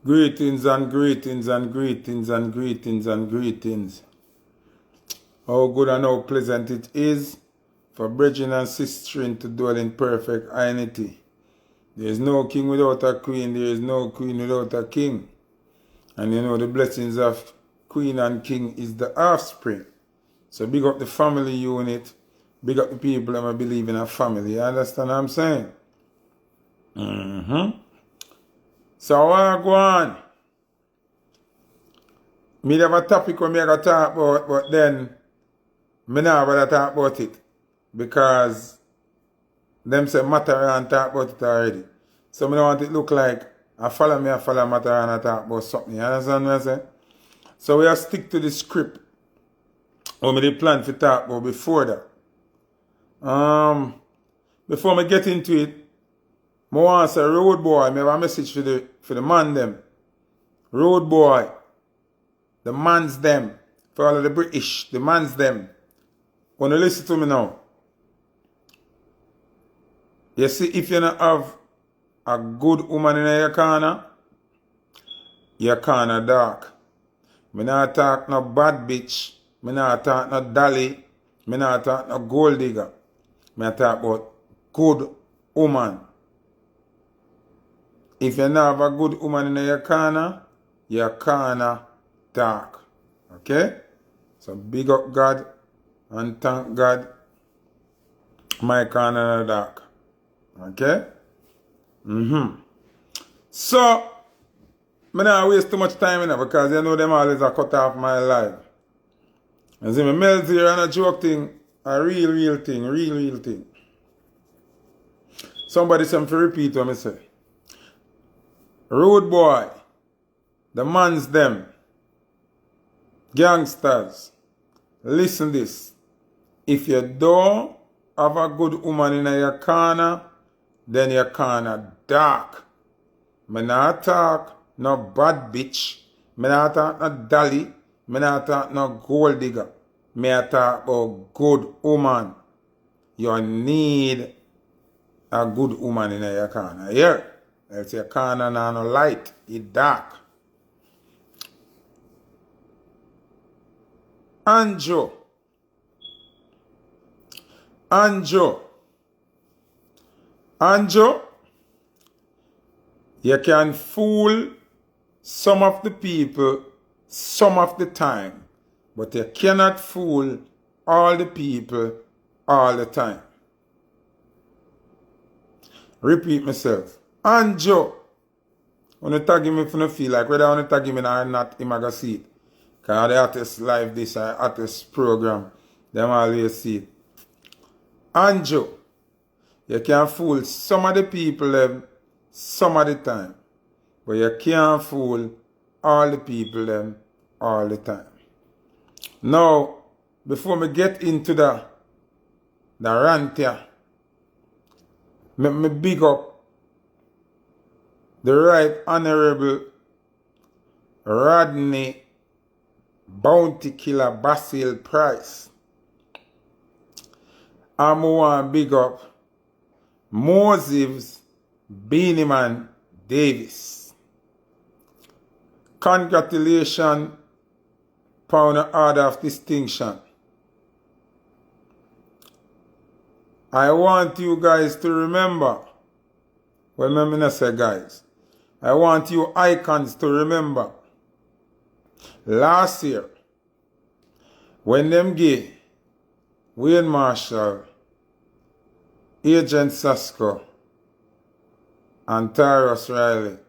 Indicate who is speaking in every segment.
Speaker 1: Greetings and greetings and greetings and greetings and greetings. How good and how pleasant it is for brethren and sisters to dwell in perfect unity. There is no king without a queen, there is no queen without a king. And you know the blessings of queen and king is the offspring. So big up the family unit, big up the people that believe in a family. You understand what I'm saying? So what go on? Me have a topic where me I gotta talk about, but then me not bother talk about it. Because them say Mataran talk about it already. So me don't want it to look like I follow Mataran and talk about something. You understand what I say? So we have to stick to the script. What me plan to talk about before that. Before me get into it, I want to say road boy, I have a message for the man them. Road boy. The man's them. For all of the British, the man's them. Wanna listen to me now. You see, if you don't have a good woman in your corner dark. Me not talk no bad bitch. Me not talk no dolly. Me not talk no gold digger. Me talk about good woman. If you don't have a good woman in your corner dark. Okay? So big up God and thank God my corner dark. Okay? So, I don't waste too much time in it because you know them always are cut off my life. You see me melt here and a joke thing, a real thing. Somebody said to repeat what I say. Road boy, the man's them, gangsters, listen this. If you don't have a good woman in your corner, then your corner dark. Me not talk no bad bitch. Me not talk no dolly. Me not talk no gold digger. Me talk about good woman. You need a good woman in your corner. Here. Else your corner not no light. It dark. Anjo. You can fool some of the people some of the time, but you cannot fool all the people all the time. Repeat myself. Anjo. When you tag him if you feel like whether I want to tag him in or not, him I see it. Because the artist live this artist program, them always see it. Anjo. You can fool some of the people some of the time. But you can't fool all the people all the time. Now, before me get into the rant here, me big up the Right Honorable Rodney Bounty Killer Basil Price. I'm want big up Moses Beaniman Davis. Congratulations upon the order of distinction. I want you guys to remember, well, let me not say guys, I want you icons to remember, last year, when them gay, Wayne Marshall, Agent Sasko, and Tyrus Riley,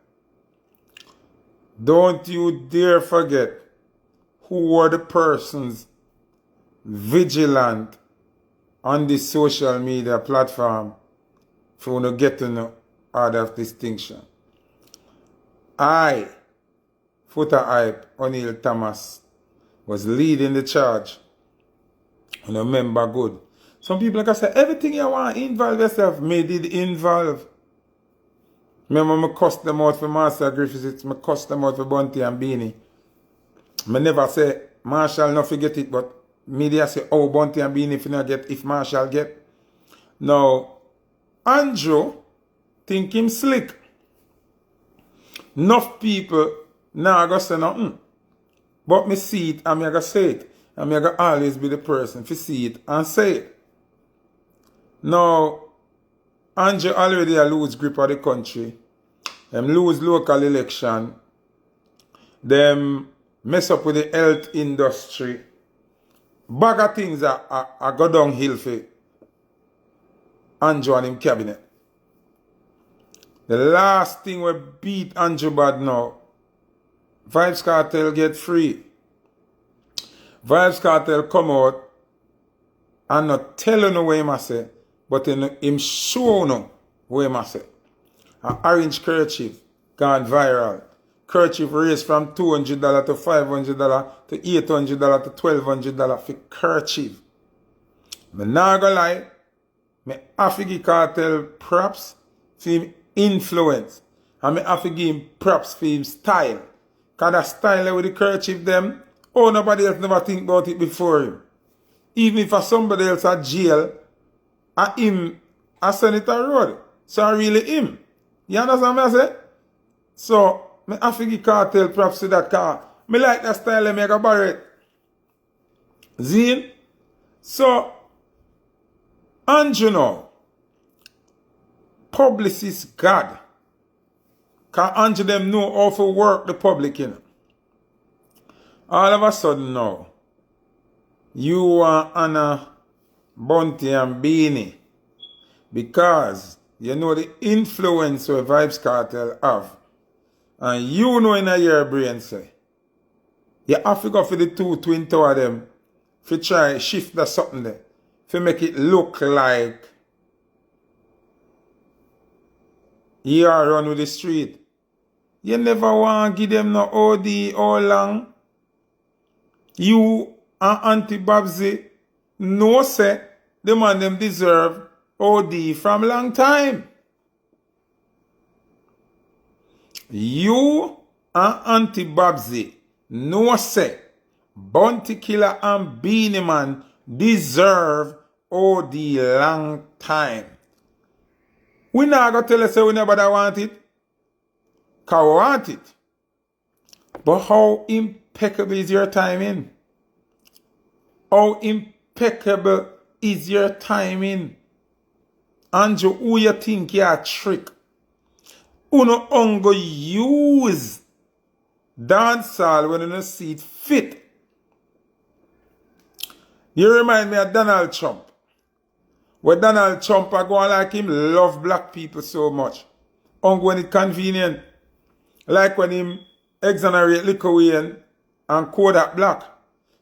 Speaker 1: don't you dare forget who were the persons vigilant on this social media platform for to get to know order of distinction. I, Foota Hype, O'Neil Thomas, was leading the charge. And remember good. Some people like say, everything you want to involve yourself, me did involve. Remember, I cussed them out for Master Griffiths, I cussed them out for Bunty and Beanie. I never say, Marshall not forget it, but media say, oh, Bunty and Beanie if Marshall get. Now, Andrew think him slick. Enough people now go say nothing. But me see it and me go say it. And me go always be the person to see it and say it. Now, Andrew already lose grip of the country. Them lose local election. Them mess up with the health industry. Bag of things are go downhill for Andrew and him cabinet. The last thing we beat Andrew bad now, Vybz Kartel get free. Vybz Kartel come out and not tell you no what him say, but him show no what him say. An orange kerchief gone viral. Kerchief raised from $200 to $500 to $800 to $1,200 for kerchief. Me nah go lie, me have to give Kartel props for him influence. And me have to give him props for him style. Cause that style with the kerchief them, oh nobody else never think about it before him. Even if somebody else at jail, and him a Senator Road. So really him. You understand what I say? So me have to give Kartel props to that car. Me like that style they make a barret. Zine? So Andrew now, publicist God. Cause Andrew them know how to work the public, you know. All of a sudden now, you are Anna Bunty and Beanie. Because you know the influence where Vybz Kartel have. And you know in your brain say, you have to go for the two twin tower them, to try shift that something there, to make it look like you are run with the street. You never want to give them no OD all long. You and Auntie Babsy know say the man them deserve OD from long time. You and Auntie Babsy know say Bounty Killer and Beanie Man deserve OD long time. We not gonna tell us say we never want it. Cause we want it. But how impeccable is your timing? How impeccable is your timing? Andrew, who you think you are trick? Who no ongo use dancehall when you no see it fit? You remind me of Donald Trump. Where Donald Trump I go on like him love black people so much. Ongo when it convenient. Like when him exonerate Liquor Wayne and Kodak Black.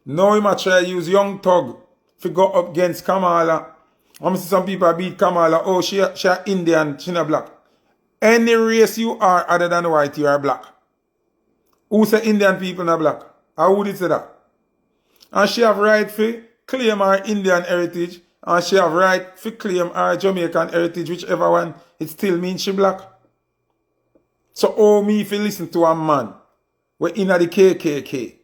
Speaker 1: Now he might try to use Young Thug to go up against Kamala. I see some people beat Kamala. Oh, she Indian, she not black. Any race you are other than white, you are black. Who say Indian people not black? Or who did say that? And she have right to claim her Indian heritage. And she have right to claim her Jamaican heritage, whichever one, it still means she black. So, oh, me if you listen to a man, we're in the KKK.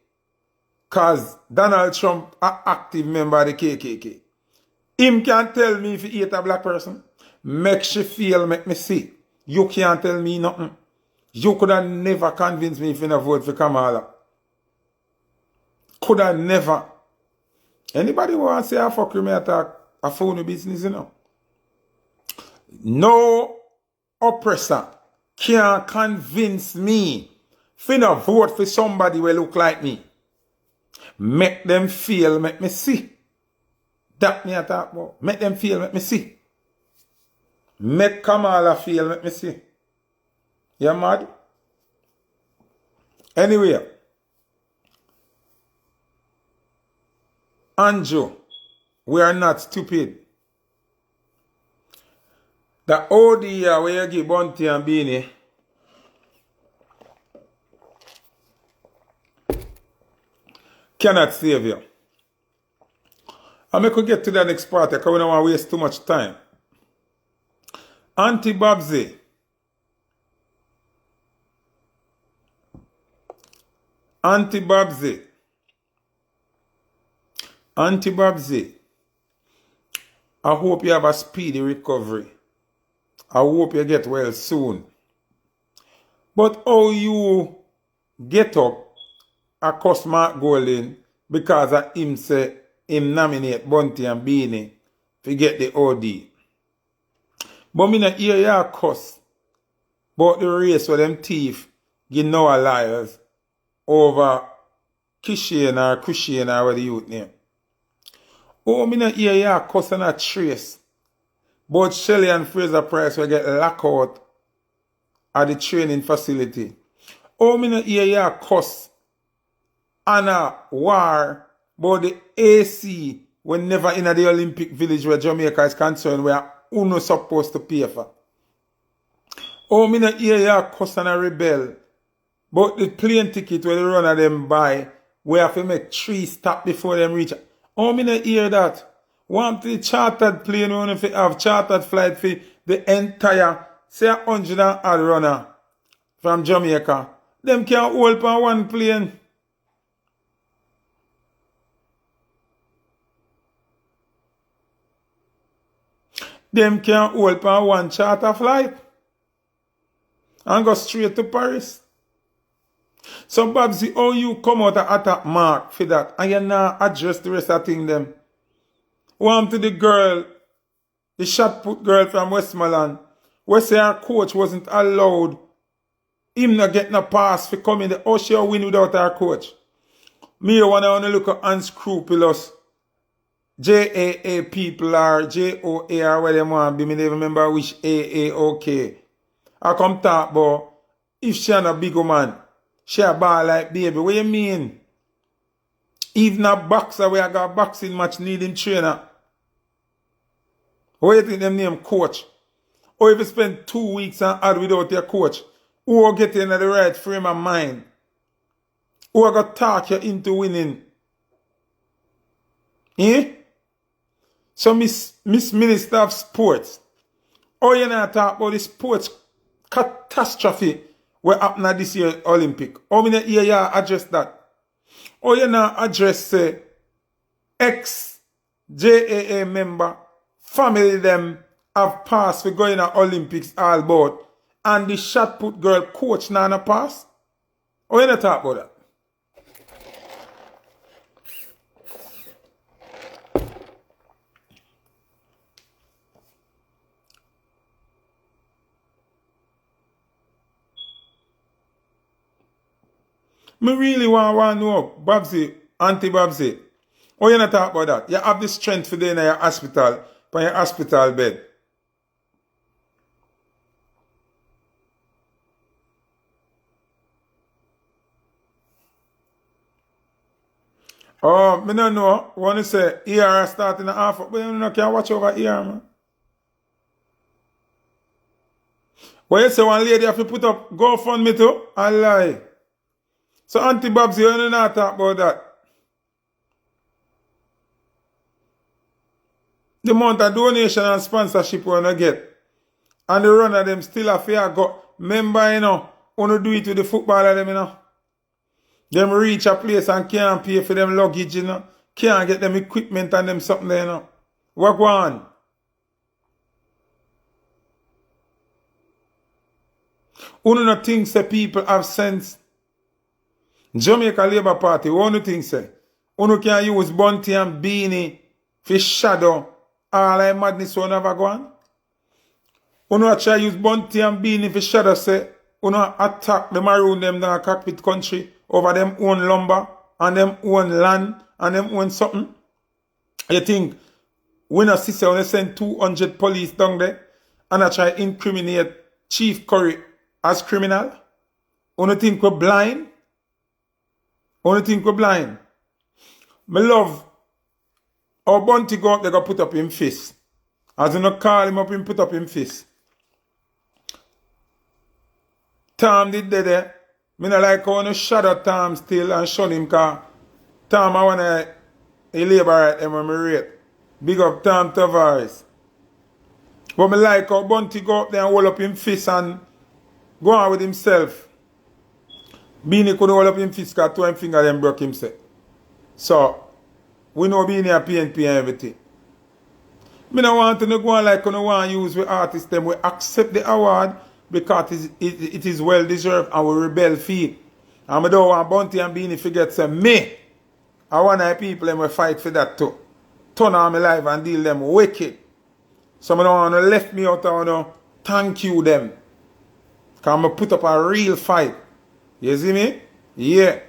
Speaker 1: Cause Donald Trump an active member of the KKK. Him can't tell me if he hate a black person. Make she feel, make me see. You can't tell me nothing. You could have never convinced me if you not vote for Kamala. Could have never. Anybody want to say I fuck you, me attack a phone business, you know? No oppressor can't convince me if not vote for somebody who look like me. Make them feel, make me see. That me I talk about. Make them feel, make me see. Make Kamala feel, make me see. You mad? Anyway. Andrew, we are not stupid. The OD where you give Bunty and Beanie cannot save you. And we could get to the next part because we don't want to waste too much time. Auntie Babsy. Auntie Babsy. Auntie Babsy. I hope you have a speedy recovery. I hope you get well soon. But how you get up a cuss Mark Golden because of him say him nominate Bunty and Beanie to get the OD. But me not hear ya cuss about the race where them thief give Noah liars over Kishian or Cushian or what the youth name. Oh, me not hear ya cuss and a trace. But Shelley and Fraser Price will get locked out at the training facility. Oh, me not hear ya cuss and a war about the AC when never in the Olympic Village where Jamaica is concerned where uno supposed to pay for. Oh, me not hear ya cuss and a rebel but the plane ticket where the runner them buy we have to make 3 stops before them reach. Oh, me not hear that. Want the chartered plane when if you have chartered flight for the entire say 100 and odd runner from Jamaica. Them can't hold on one plane. Them can't hold on one charter flight and go straight to Paris. So Babsy, how you come out and attack Mark for that and you not address the rest of the thing them? One to the girl, the shot put girl from Westmoreland, where say her coach wasn't allowed him not get no pass for coming the Usher win without her coach. Me wanna look at unscrupulous JAA people or JOA or where them want be. Me never remember which AAOK. I come talk about if she a big woman, she a ball like baby. What you mean? Even a boxer where I got a boxing match needing trainer. What you think them name coach? Or if you spend 2 weeks and add without your coach, who will get you in the right frame of mind? Who will go talk you into winning? Eh? So Miss Minister of Sports, how you not talk about the sports catastrophe what happened at this year's Olympic? How many hear you address that? How you not address ex-JAA member, family them have passed for going to Olympics all about, and the shot put girl coach Nana pass? How you not talk about that? Me really want to know, Babsy, Auntie Babsy, how you not talk about that? You have the strength for in your hospital, for your hospital bed. Oh, me no know. Want to say ER starting half, but you know can watch over ER, man. But you say one lady have to put up GoFundMe too? I lie. So Auntie Babsy, you don't know talk about that. The amount of donation and sponsorship we wanna get. And the runner them still a fair go. Remember, you know, wanna do it with the footballer them, you know. Them reach a place and can't pay for them luggage, you know. Can't get them equipment and them something there, you know. What go on? Who no think say people have sense? Jamaica Labour Party, what do you think say? Who can use Bunty and Beanie for shadow all that madness will never go on? Who no try use Bunty and Beanie for shadow say, who no attack the maroon them in the cockpit country over them own lumber and them own land and them own something? You think we no see say when they send 200 police down there and I try incriminate Chief Curry as criminal? Who no think we're blind? Only think we're blind. Me love how Bunty go up they go put up him fist. As you no call him up him put up him fist. Tom did there. Me no like how no shadow Tom still and shun him cause Tom I wanna a labor right them when me rate. Big up Tom Tavares. But me like how Bunty go up there and hold up him fist and go on with himself. Beanie could hold up him fist because 2 him finger them broke himself. So, we know Beanie a PNP and everything. Me no want to go on like you no want to use with artists them. We accept the award because it is well deserved and we rebel feet. And I don't want Bounty and Beanie forget say me. I want the people them will fight for that too. Turn on my life and deal them wicked. Some of them want to left me out and want to thank you them. Because I put up a real fight. You see me? Yeah.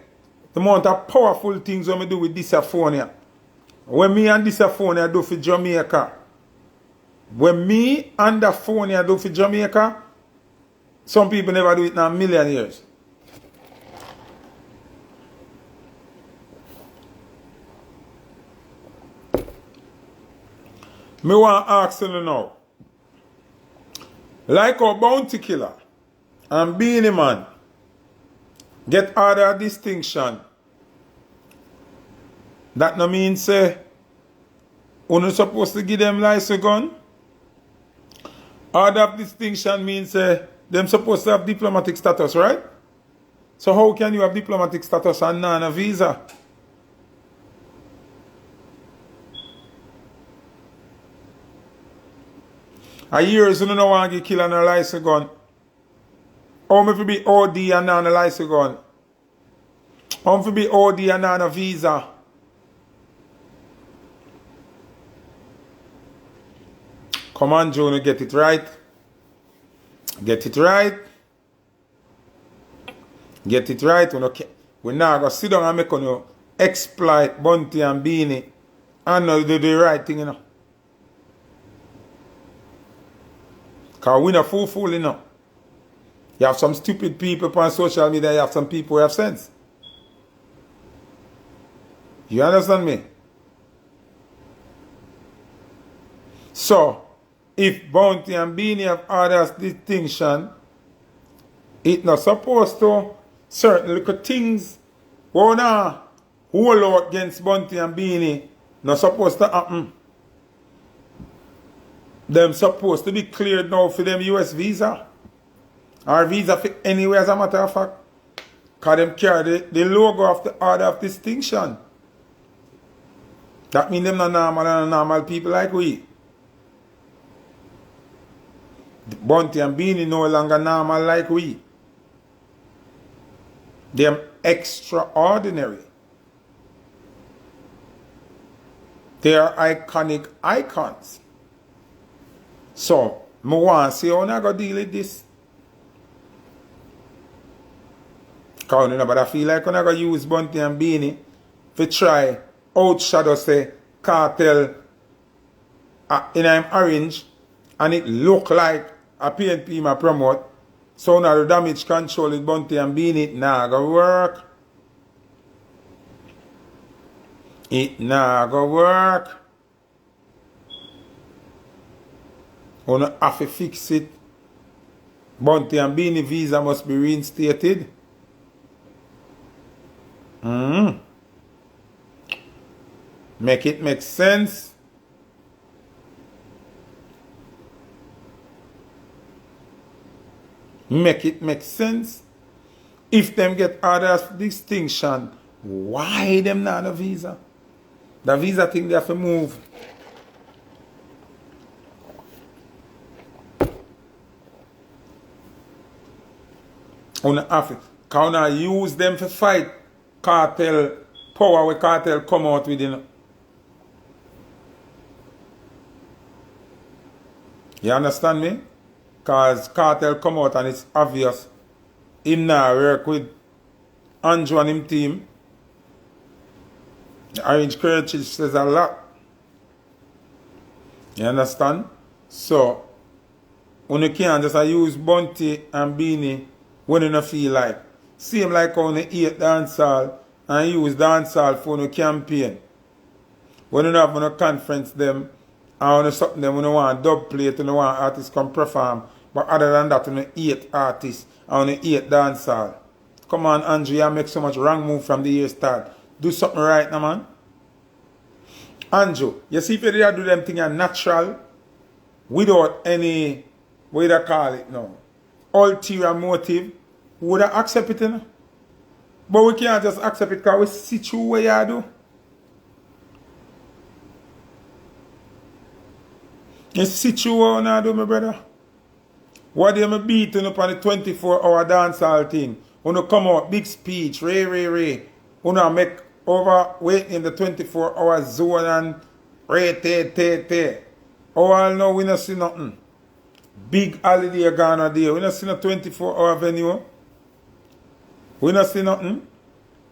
Speaker 1: The amount of powerful things when I do with Disaphonia. When me and Disaphonia do for Jamaica. When me and Disaphonia do for Jamaica, some people never do it in a million years. Me want to ask you now. Like our Bounty Killer and Beanie Man get order of distinction. That no mean say you're not supposed to give them license gun. Order of distinction means them supposed to have diplomatic status, right? So how can you have diplomatic status and not a visa? A years you don't want to kill and a license gun. How if be OD and not a license gun? How if be OD and not a visa? Come on, Jonah, get it right. Get it right. Get it right. We're not going to sit down and make you exploit Bounty and Beanie and not do the right thing, you know. Because we're not fool, you know. You have some stupid people on social media, you have some people who have sense. You understand me? So, if Bounty and Beanie have others distinction, it's not supposed to certain little things hold out against Bounty and Beanie not supposed to happen. Them supposed to be cleared now for them US visa. Or visa for anywhere as a matter of fact. Because them carry the logo of the order of distinction. That means them not normal people like we. Bounty and Beanie no longer normal like we. They're extraordinary. They are iconic icons. So, I want to see how I go deal with this. Because I feel like I'm going to use Bounty and Beanie to try outshadow say cartel in orange and it look like a PNP ma promote. So now the damage control with Bounty and Beanie, it not gonna work. It not gonna work. You have to fix it. Bounty and Beanie visa must be reinstated. Make it make sense. Make it make sense. If them get orders of distinction, why them not a visa? The visa thing they have to move. On Africa, can I use them to fight cartel power where cartel come out within? You understand me? Because cartel come out and it's obvious him now work with Andrew and him team. The Orange Courage says a lot. You understand? So, when you can't just use Bounty and Beanie when you don't feel like. Same like how you eat dancehall and use dancehall for your campaign. When you have a conference them and when something them when you want dub plate and you want artists come perform. But other than that, when you eat artists and when you eat dancehall. Come on, Andrew, you make so much wrong move from the year start. Do something right now, man. Andrew, you see if you do them things natural without any, what do you call it now, ulterior motive, would I accept it, you know? But we can't just accept it because we see through what you do. You see through what you do, my brother. What do you beating up on the 24-hour dancehall thing? When you come out, big speech, Ray. When you make overweight in the 24-hour zone and Ray. Oh, I know we not see nothing. Big holiday gone a day. We not see no 24-hour venue. We not see nothing.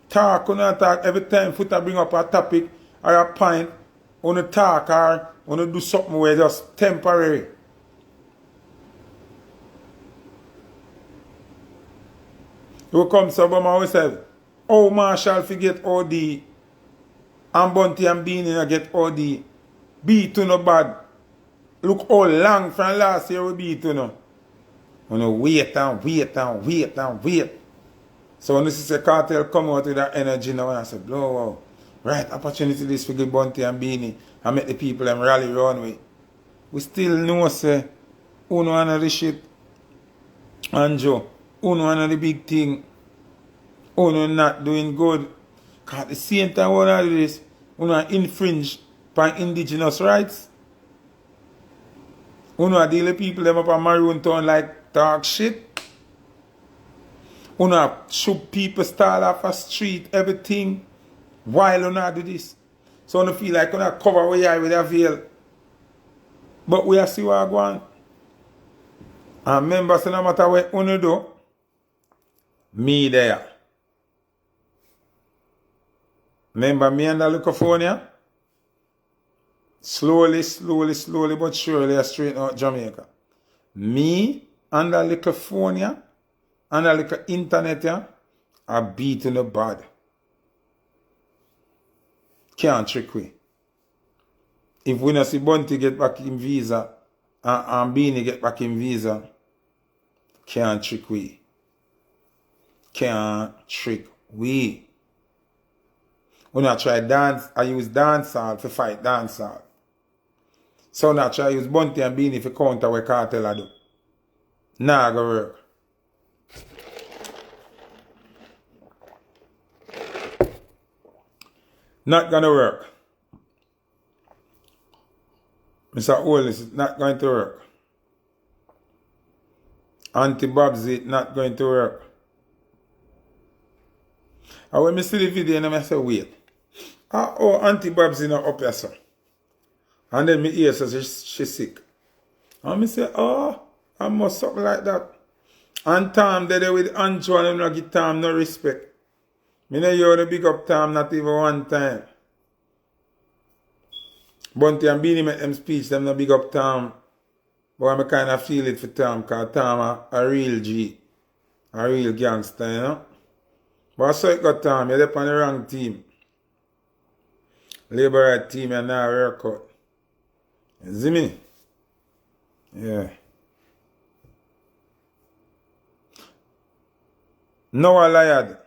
Speaker 1: Talk, we not talk every time Foota bring up a topic or a point. We not talk or we not do something where just temporary. You come to Obama we say, oh Marshall forget OD and Bunty and Beanie get OD. Beat to no bad. Look how long from last year we beat to no. You wait. So when you see the cartel come out with that energy now and I say, blow out. Right, opportunity this for get Bunty and Beanie and make the people them rally round with. We still know say, uno another shit. And Joe, uno another big thing. Uno not doing good. Cause at the same time what I do this, uno infringe upon indigenous rights. Uno deal with people them up a Maroon Town like talk shit. Uno shoot people stall off a street, everything. While uno do this. So uno feel like uno cover where you are with a veil. But we are see what I go on. And remember, so no matter what uno do, me there. Remember me and the Lucofonia? Slowly, but surely I straighten out Jamaica. Me and the Lucofonia and the little internet here are beating the bad. Can't trick we. If we not see Bunty get back in visa and Beanie get back in visa, can't trick we. Can't trick we. When I try dance, I use dancehall to fight dancehall. So when I try use Bunty and Beanie to counter what cartel I do. Nah, go work. Not gonna work. Mr. Holmes, it's not going to work. Auntie Babsy, not going to work. And when I see the video, and I say, wait. Oh, Auntie Babsy not up here, sir. And then me hear says she sick. And I say, oh, I must something like that. And Tom there with Anjo and I give Tom no respect. Me know you the big up Tom not even one time. Bunty and Beanie make them speech, them no big up Tom. But I kind of feel it for Tom, because Tom a real G. A real gangster, you know. But I saw it got Tom, you're on the wrong team. Labor right team and now work out. You see me? Yeah. Noah Lyad.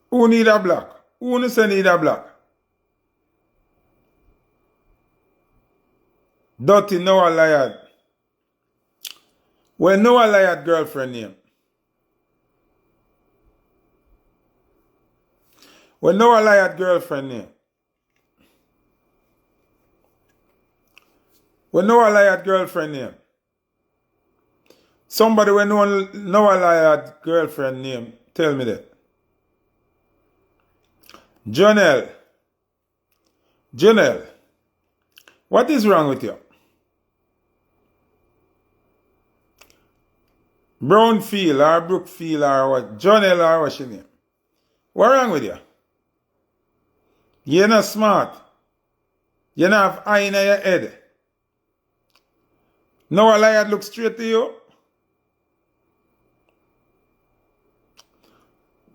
Speaker 1: Who need a black? Who no say need a black? Dirty Noah Lyad. Well, Noah Lyad girlfriend name. Well, Noah Lyad girlfriend name. Well, Noah Lyad girlfriend name. Somebody when know Noah Lyad girlfriend name, tell me that. Janelle, what is wrong with you? Brownfield or Brookfield or what? Janelle or what's your name? What wrong with you? You're not smart. You don't have eye in your head. Noah Lyad look straight to you.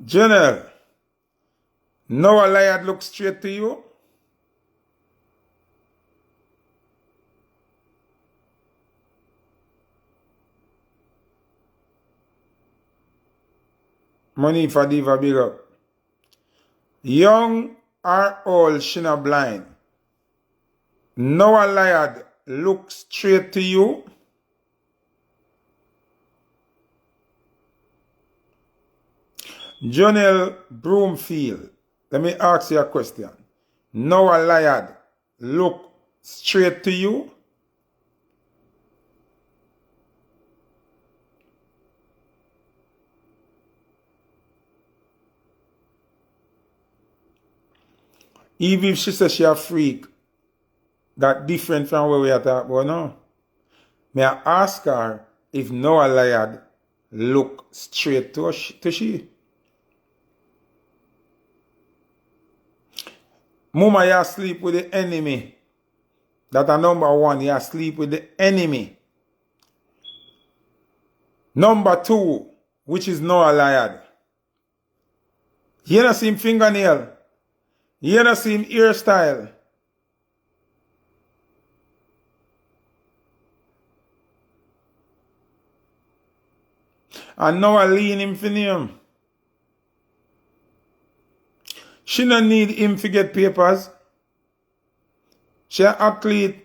Speaker 1: Janelle, Noah Lyad look straight to you. Money for diva big up. Young or old, she not blind. Noah Lyad look straight to you. Janelle Broomfield, let me ask you a question. Noah Lyad look straight to you? Even if she says she a freak, that different from where we are talking about now. May I ask her if Noah Lyad look straight to she? Mama, you sleep with the enemy. That a number one, you sleep with the enemy. Number two, which is Noah Lyad. You don't see him fingernail. You don't see him hairstyle. And Noah lean him for him. She don't need him to get papers. She an athlete.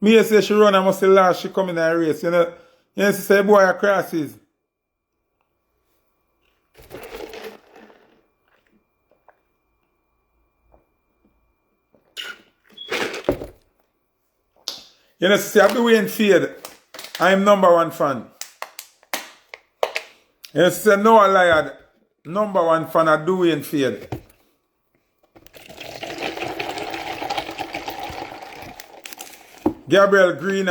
Speaker 1: Me say she run, I must say last she come in a race. You know, she say boy a crosses. You know, she say I be waiting fade. I'm number one fan. You know, she say Noah Lyad, number one fan of Dwayne Fade. Gabriel Green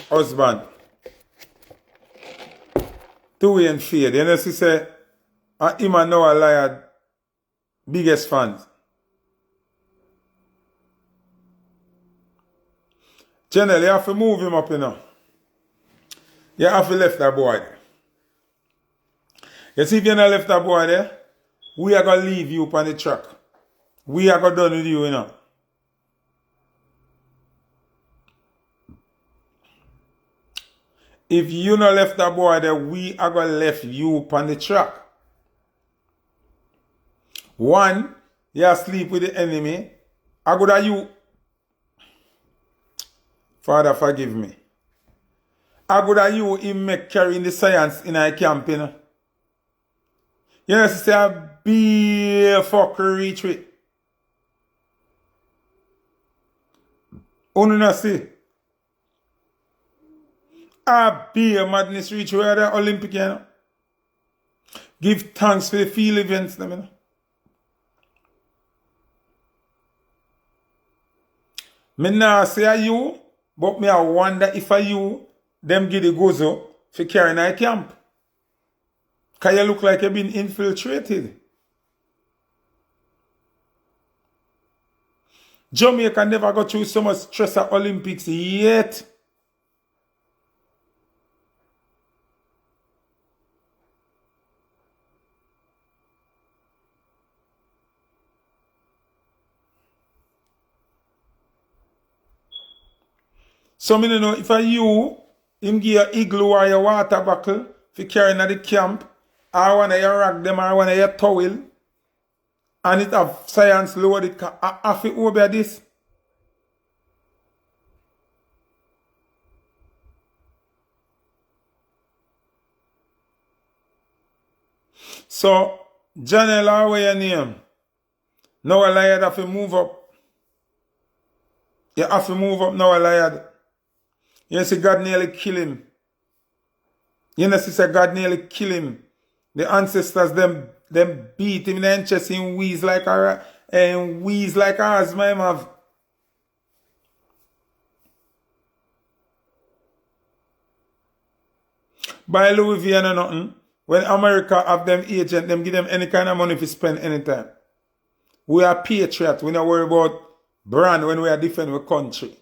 Speaker 1: husband. Dwayne Fade. You know, she say him and Noah Lyad biggest fans. General, you have to move him up, you know. You have to left that boy there. You see, if you not left that boy there, we are going to leave you on the track. We are going to done with you, you know. If you not left that boy there, we are going to left you on the track. One, you asleep with the enemy. I go to you. Father, forgive me. I go to you him make carrying the science in our camp, you know. You know, say a big fucker reach with. Unu not see. A big madness reach where the Olympic, you know. Give thanks for the field events, you know. Me nah say a you, but me I wonder if a you, them give the gozo for carrying a camp. Cause you look like you've been infiltrated. Jamaica never got through so much stress at Olympics yet. So me don't know if a you, him give your igloo or your water buckle for carrying at the camp, or one of your rock them or one of your towel, and it have science loaded, I have to obey this. So, Janelle, what your name? Now a liar have to move up. You have to move up now a liar. You see God nearly kill him. You know, see God nearly kill him. The ancestors, them beat him in the chest and wheeze like ours, my have. By Louis V and nothing. When America have them agent, them give them any kind of money to spend anytime. We are patriot. We don't worry about brand when we are defending our country.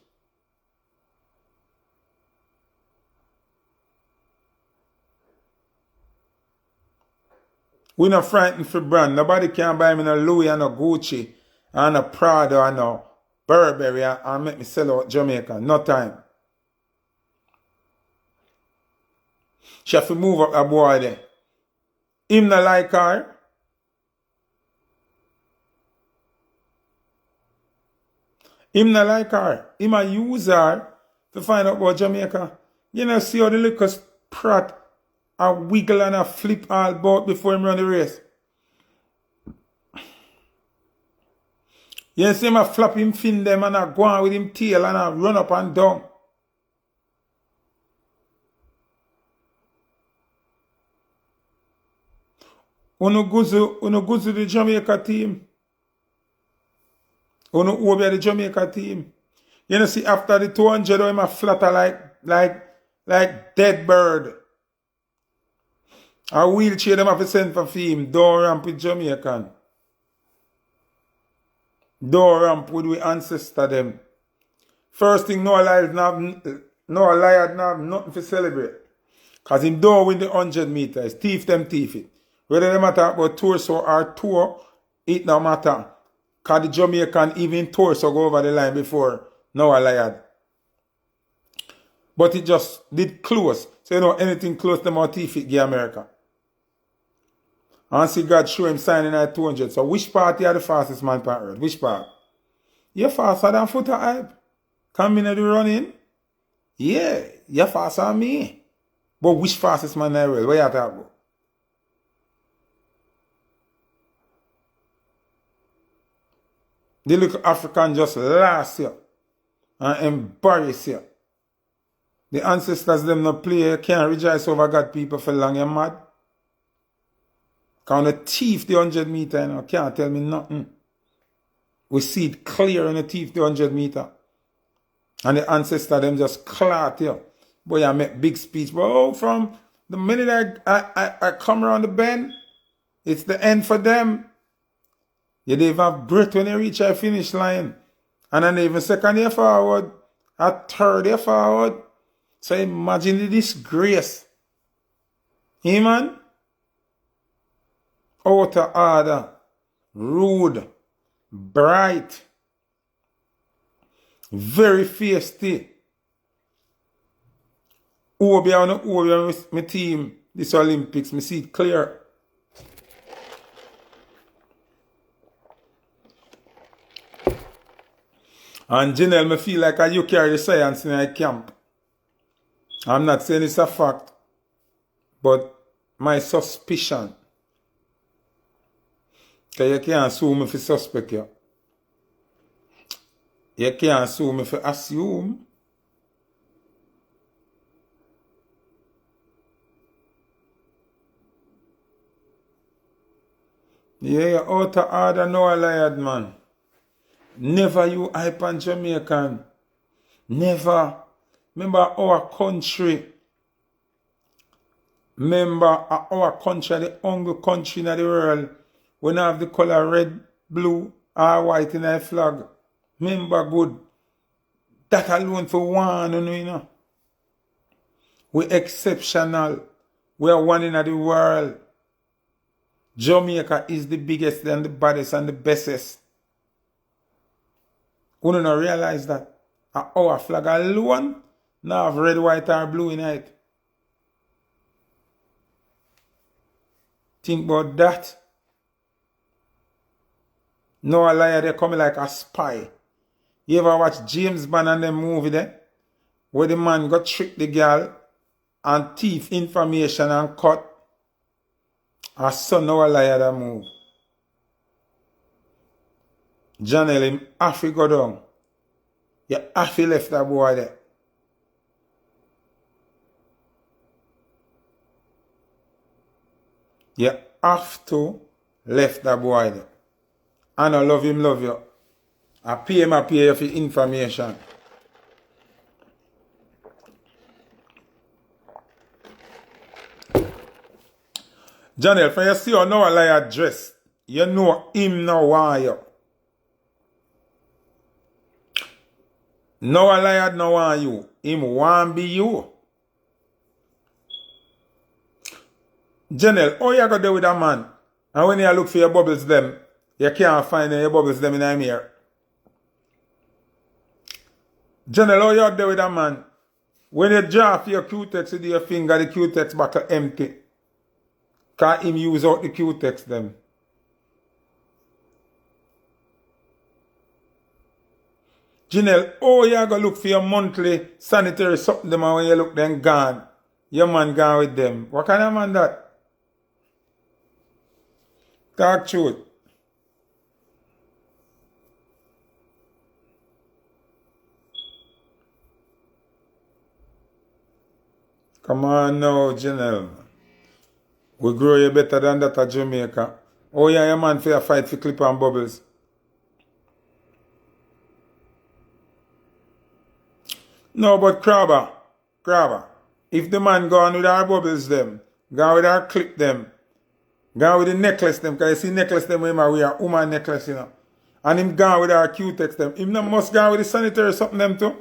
Speaker 1: We not frightened for brand. Nobody can buy me no Louis and no Gucci and no Prada and no Burberry and make me sell out Jamaica. No time. She have to move up a boy there. Him not like her. Him not like her. Him a use her to find out about Jamaica. You know, see how the little sprat a wiggle and a flip all about before him run the race. You see him a flap him fin them and a go on with him tail and a run up and down. Uno guzu the Jamaica team. Uno over the Jamaica team. You know see after the 200 him a flatter like dead bird. A wheelchair them have to send for him. Door ramp with Jamaican. Door ramp with we ancestor them. First thing no liar have nothing to celebrate. Cause him don't win the 100 meters. Thief it. Whether they matter about torso or tour, it no matter. Cause the Jamaican even torso go over the line before no liar. But it just did close. So you know anything close to more thief it give America. And see God show him signing at 200. So which part you are the fastest man on earth? Which part? You're faster than Foota hype. Come in the running. Yeah, you're faster than me. But which fastest man in the world? Where you talking about? The little African just last year and embarrass you. The ancestors them no play, can't rejoice over God people for long, you mad? Because the thief the 100 meter, you know, can't tell me nothing. We see it clear in the thief the 100 meter. And the ancestor them just clot here. Boy, I make big speech. But oh, from the minute I come around the bend, it's the end for them. You don't even have breath when you reach a finish line. And then even second year forward, a third year forward. So imagine the disgrace. Hey man? Out of order. Rude. Bright. Very feisty. Over with my team this Olympics. Me see it clear. And Janelle, me feel like you carry the science in a camp. I'm not saying it's a fact, but my suspicion. Because you can't sue me for suspect you. You can't sue me for assume. Yeah, you're out of order no liar, man. Never you hype on Jamaican. Never. Remember our country. Remember our country, the only country in the world. We don't have the color red, blue, or white in our flag. Remember good. That alone for one, you know. We're exceptional. We are one in the world. Jamaica is the biggest and the baddest and the bestest. We don't realize that our flag alone now have red, white, or blue in it. Think about that. No a liar, they coming like a spy. You ever watch James Bond and them movie there? Where the man got trick the girl and thief information and cut. A son no a liar that move. Janelle him half go down. You half left that boy there. You have to left that boy there. And I love him, love you. I pay you for information. Janelle, for you see how now a liar dress, you know him now want you. Now a liar now want you. Him want be you. Janelle, how you go there with a man? And when you look for your bubbles them, you can't find your bubbles them in a mirror. Janelle, how you there with a man? When you draw for your Q-tex with your finger, the Q-tex bottle empty. Can't him use out the Q-tex them. Janelle, oh you go look for your monthly sanitary something them and when you look then gone. Your man gone with them. What kind of man that? Talk truth. Come on now, Janelle. We grow you better than that at Jamaica. Oh yeah, your man for a fight for clip and bubbles. No, but Crabber, if the man go on with our bubbles them, go on with our clip them, go on with the necklace them, because you see necklace them when we are woman necklace, you know. And him gone with our Q-tex them. Him not must go with the sanitary something them too.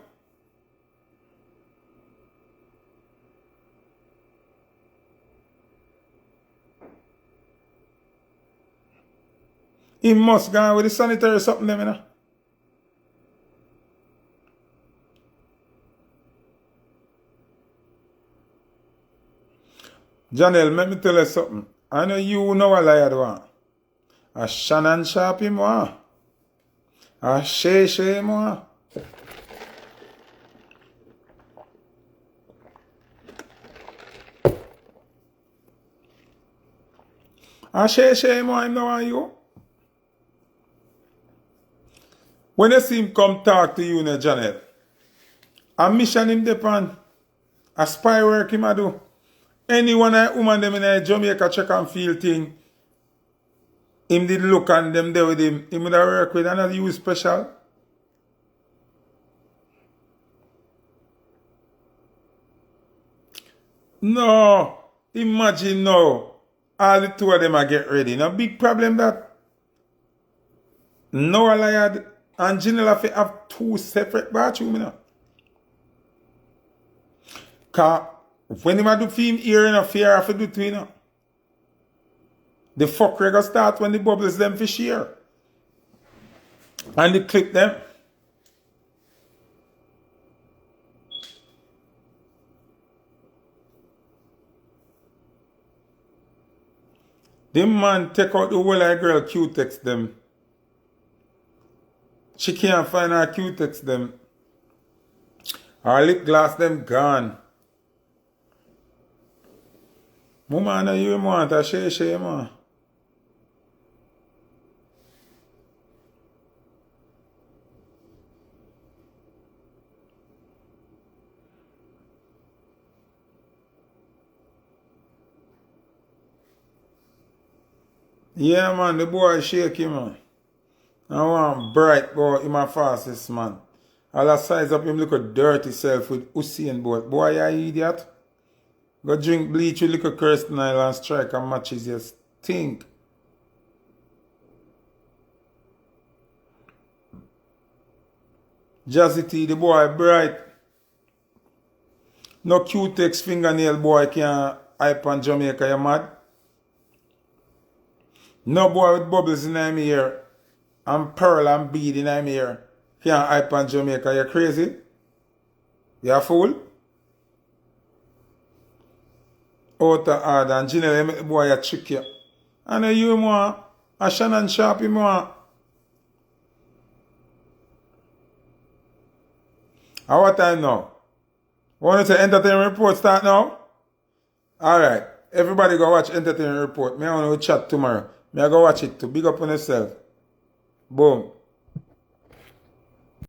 Speaker 1: He must go with the sanitary something them, you know. Janelle, let me tell you something. I know you know a liar want. A Shannon Sharp him want. A Shay him want. A Shay him want him now want you. When you see him come talk to you, Janelle, a mission him depend. A spy work him a do. Anyone a woman them in Jamaica check and feel thing, him did look and them there with him would have work with another you special. No, imagine now, all the two of them are get ready. No big problem that Noah Liard and Janelle have two separate bathrooms, you know. Cause when him do film here in a fear of do to, you know. The fuckery go start when the bubbles them for share. And the clip them. The man take out the whole of girl Q-tex them. She can't find her Q-tex them. Her lip gloss them gone. Woman, you want a shay, man. Yeah, man, the boy shaky, man. I want bright boy, him a fastest, man. I'll size up him look a dirty self with Usain Bolt. Boy, you idiot. Go drink bleach with little Kirsten Island and strike and matches your stink. Jazzy T, the boy bright. No Q-tex fingernail boy can hype on Jamaica, you mad? No boy with bubbles in my ear and pearl and bead in my ear can hype on Jamaica, you crazy? You a fool? Out of order and Janelle make the boy a trick you. I know you more. A Shannon Sharp you more. At what time now? Want to entertainment report start now? Alright. Everybody go watch entertainment report. Me I want to chat tomorrow. Me I go watch it to big up on yourself. Boom.